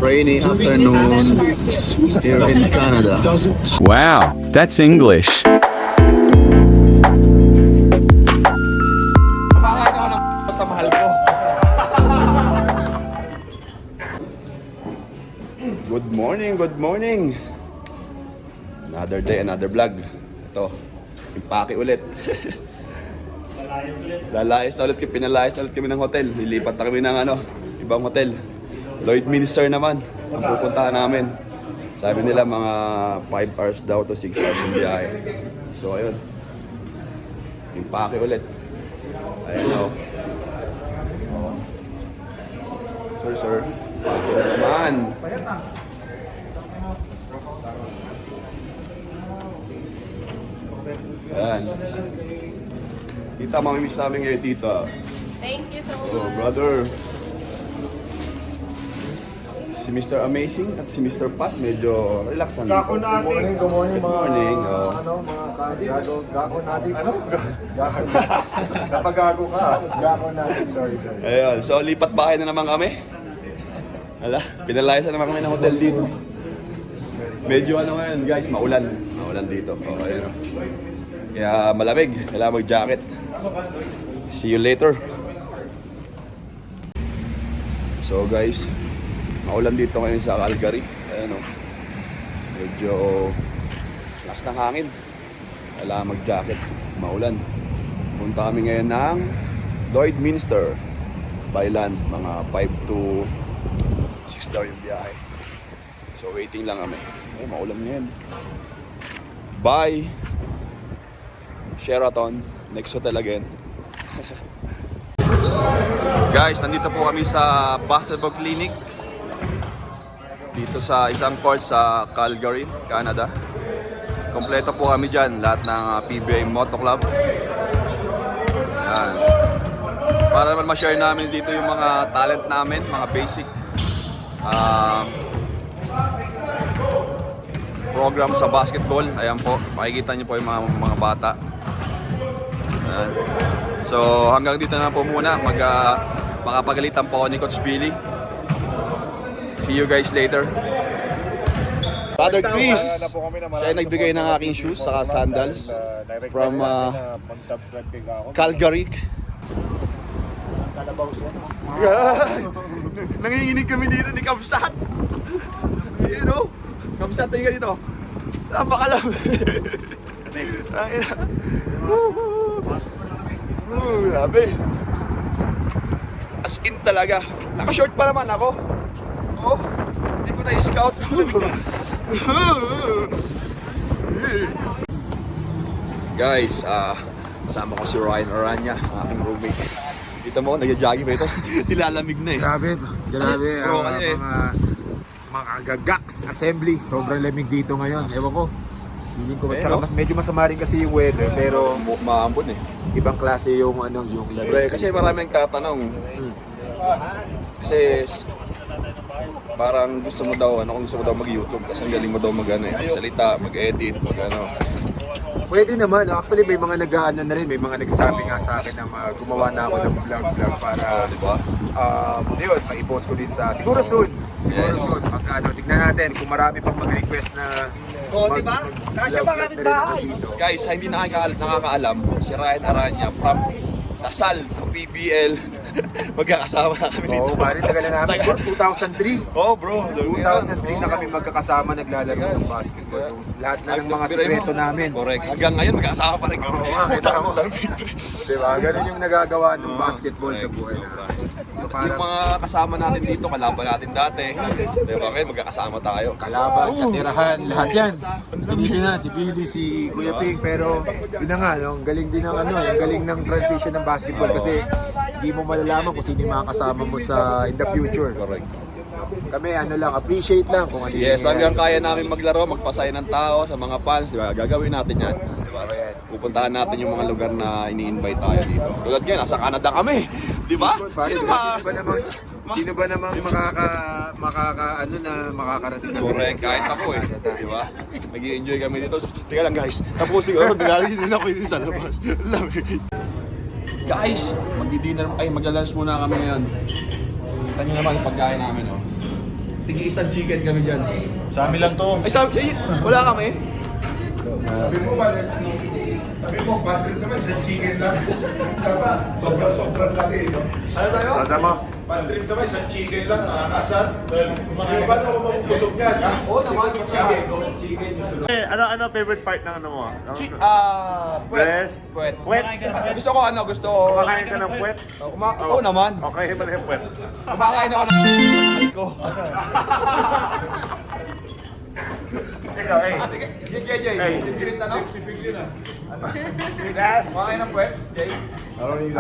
rainy afternoon here in Canada. Wow, that's English. Sa mahal ko. Good morning, good morning. Another day, another vlog. Ito, impake ulit. Lalayas na ulit, pinalayas na ulit kami ng hotel. Lilipat na kami ng ibang hotel. Lloydminster naman ang pupuntahan namin. Sabi nila mga 5 hours daw to 6 hours yung biyahe. So ayun, impake ulit. Ayun o. Sir, impake na naman. Ayan. Tita, mamimiss namin ngayon, tita. Thank you so Oh, much. brother. Si Mr. Amazing at si Mr. Paz medyo relaxan dito. Good morning, good morning, Good morning, oh. mga gago natin. Gago. Kapag gago ka, gago natin, sorry. Ayun, so lipat bahay na naman kami. Hala, pinalayas na naman kami ng hotel dito. Medyo ngayon guys, maulan. Maulan dito. Oh, ayun. Kaya malamig, kailangan mag-jacket. See you later. So guys, maulan dito ngayon sa Calgary. Ayan o. Medyo lakas ng hangin. Kailangan mag-jacket. Maulan. Punta kami ngayon ng Lloydminster by land. Mga 5 to 6 daw yung biyahe. So waiting lang kami. Maulan ngayon. Bye! Sheraton. Next hotel again. Guys, nandito po kami sa basketball clinic. Dito sa isang court sa Calgary, Canada. Kompleto po kami dyan, lahat ng PBA Moto Club. Yan. Para naman ma-share namin dito yung mga talent namin, mga basic program sa basketball. Ayan po, makikita nyo po yung mga bata. Ayan. So hanggang dito na po muna, makapagalitan po ako ni Coach Billy. See you guys later. Brother Chris, siya ay nagbigay ng aking shoes saka sandals from Calgary. Nanginginig kami dito ni Kamsat. You know? Kamsat tayo dito. Napakalam. Grabe. As in talaga. Naka-short pa naman ako. Oh, hindi ko na-scout. Guys, kasama ko si Ryan Aranya, aking roommate. Dito mo, nag-jogging ba ito? Nilalamig na eh. Grabe. Bro, kasi Mga gagax assembly. Sobrang lamig dito ngayon. Ewan ko. Hindi ko Eh, tsaka no? medyo masama rin kasi yung weather, pero maambon eh. ibang klase yung yung lamig. Pre, kasi maraming tatanong. Kasi parang gusto mo daw mag-YouTube kasi ang galing mo daw salita, mag-edit, Pwede naman. Actually, may mga nag-aano na rin. May mga nagsabi nga sa akin na gumawa na ako ng vlog para di ba? yun, mai-post ko din sa siguro soon. Pag tignan natin kung marami pang mag-request na di ba? Kasya ba kami bahay? Guys, hindi nakakaalam, si Ryan Aranya from Lasal, PBL. Magkakasama na kami dito. Oo, bari tagal na namin. Siguro 2003. Oh, bro. 2003 na kami magkakasama naglalaro ng basketball. So, lahat na ng mga sikreto namin. Correct. Hanggang ngayon, magkakasama pa rin kami. Oo nga, kita mo. Diba? Ganun yung nagagawa ng basketball sa buhay natin. Yung mga kasama natin dito, kalaban natin dati. Diba kayo, magkakasama tayo. Kalaban, katirahan, lahat yan. Hindi na, si Billy, si Kuya Ping, pero yun na nga, no? Ang galing din ng ang galing ng transition ng basketball kasi hindi mo malalaman kung sino yung makakasama mo in the future. Correct. Kami appreciate lang kung ano yung Yes, hanggang nangyayari kaya namin maglaro, magpasaya ng tao sa mga fans, di ba? Gagawin natin yan. Di ba? Pupuntahan natin yung mga lugar na ini-invite tayo dito. Tulad ngayon, nasa Canada kami. Di ba? Sino ba namang makakarating na Correct, kahit ako eh. Di ba? Nag-i-enjoy kami dito. Teka lang guys, tapusin ko. Nilalagin ako yun sa labas. Lamig. Guys, magdi-dinner, magla-lunch muna kami ngayon. Kita nyo naman yung pagkain namin, oh. Tigi isang chicken kami dyan. Sa amin lang to. Wala kami. Sabi mo, bandrip naman sa chicken lang. Isa pa, sobrang laki. No? Ano tayo? Tanda mo. Bandrip naman sa chicken lang, nakakasar. Yung ba na ako mabusog yan? Ha? Oo naman. Chicken yung sunod. Ano favorite part ng ano mo? Puwet. Puwet. Puwet. Gusto ko gusto ko. Kumakain ka ng puwet? Oo naman. Okay, man yung puwet. Kumakain ako ng ko. Ikaw, eh. JJ, yung tanong. Yes. Kumakain ng puwet, Jay. Anong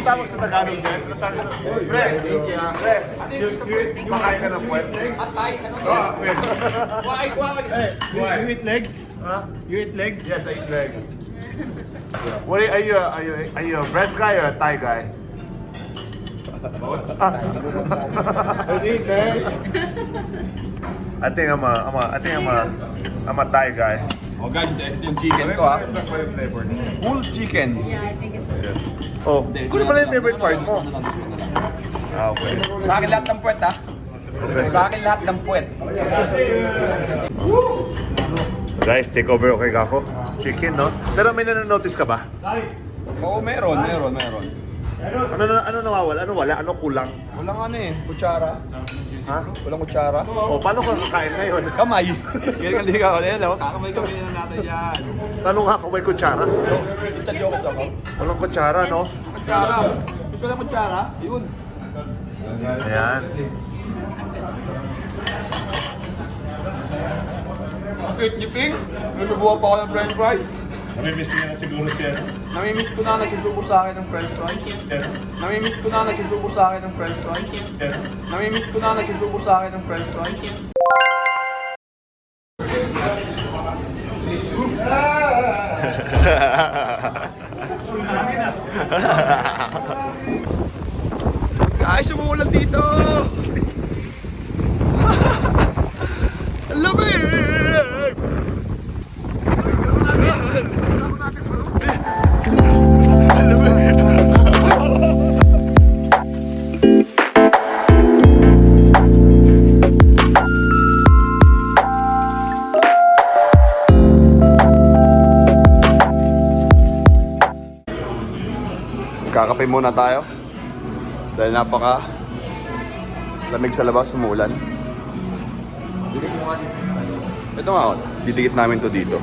tawag sa Tagalog? Pre, kumakain ka ng puwet? Atay, ano? Why? You eat legs? Huh? You eat legs? Yes, I eat legs. What are you a breast guy or a thigh guy? Let's eat, man. I think I'm a thigh guy. Oh guys, ito yung chicken ko Full chicken. Yeah, I think it's Oh, kung pala yung favorite part mo. Ah, okay. Sa akin lahat ng puwet ha. Sa akin lahat ng puwet. Guys, take over okay kako. Chicken, no? Pero may nanonotice ka ba? Oo, meron. Ano nawawala? Ano wala? Ano kulang? Walang kutsara. Ha? Walang kutsara. Oh, paano ka kakain ngayon? Kamay. Ganyan ka ko. Kakamay kami na natin yan. Ano nga kung may kutsara? Isa jokes ako. Walang kutsara, no? Kutsara. Gusto walang kutsara? Yun. Ayan. Bakit, Jiping? Nasubuhan pa ako ng french fries. Namimiss niya na siguro siya. Namimiss ko na nagsusubo sa akin ng french fries. Namimiss ko na nagsusubo sa akin ng french fries. Namimiss ko na nagsusubo sa akin ng french fries. Guys, umuulan dito! Ang lamig! Kakape muna tayo dahil napaka lamig sa labas, umuulan. Ito nga, didikit namin to dito.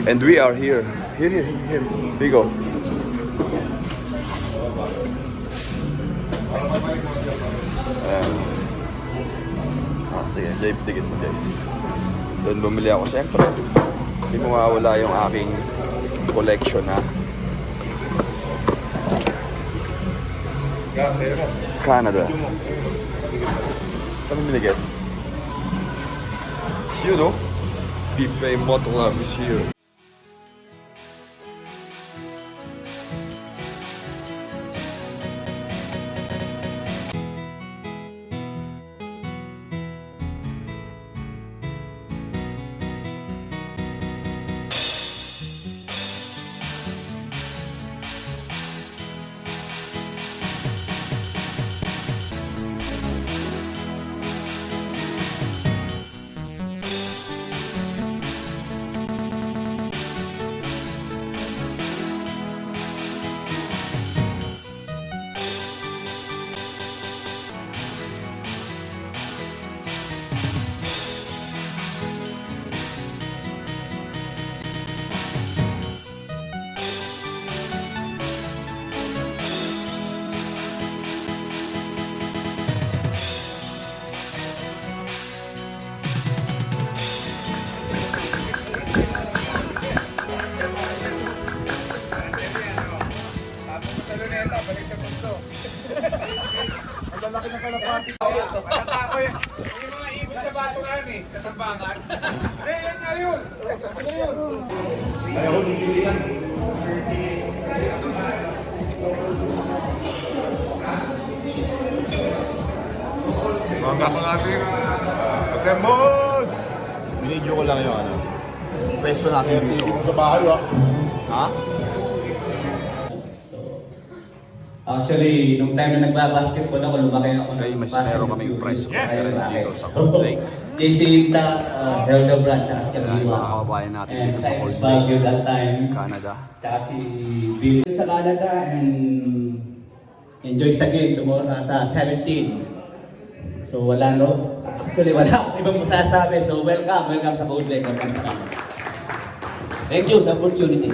And we are here. Here. Here you go. Ayan. Sige, Jay, dikit mo, Jay. Doon bumili ako. Siyempre, hindi mo mawawala yung aking collection, ha? Canada. Saan mo binigyan? Here, no? Pipe Motor Club is here. Mga ko natin. Pokemon! Binidyo ko lang yung peso natin dito. Sa bahay, ha? Ha? Actually, nung time na nagbabasketball ako, lumaki ako Okay, ng mas basketball meron kaming prize team. conference Yes. dito sa So, Cold Lake. JC Inta, Hildebrand, tsaka si Ayan, Kabiwa. mga kababayan natin And dito sa Science Cold Baguio Lake, that time. Canada. Tsaka si Bill sa Canada and enjoy sa game tomorrow sa 17. So wala no? Actually wala akong ibang masasabi. So welcome sa Cold Lake. Welcome sa Canada. Thank you sa opportunity.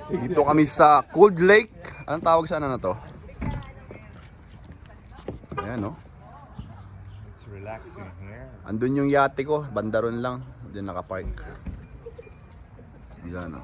Dito kami sa Cold Lake. Anong tawag sa ano na to? Ayan, no? It's relaxing here. Andun yung yate ko, bandaron lang. Diyan nakapark. Diyan, no?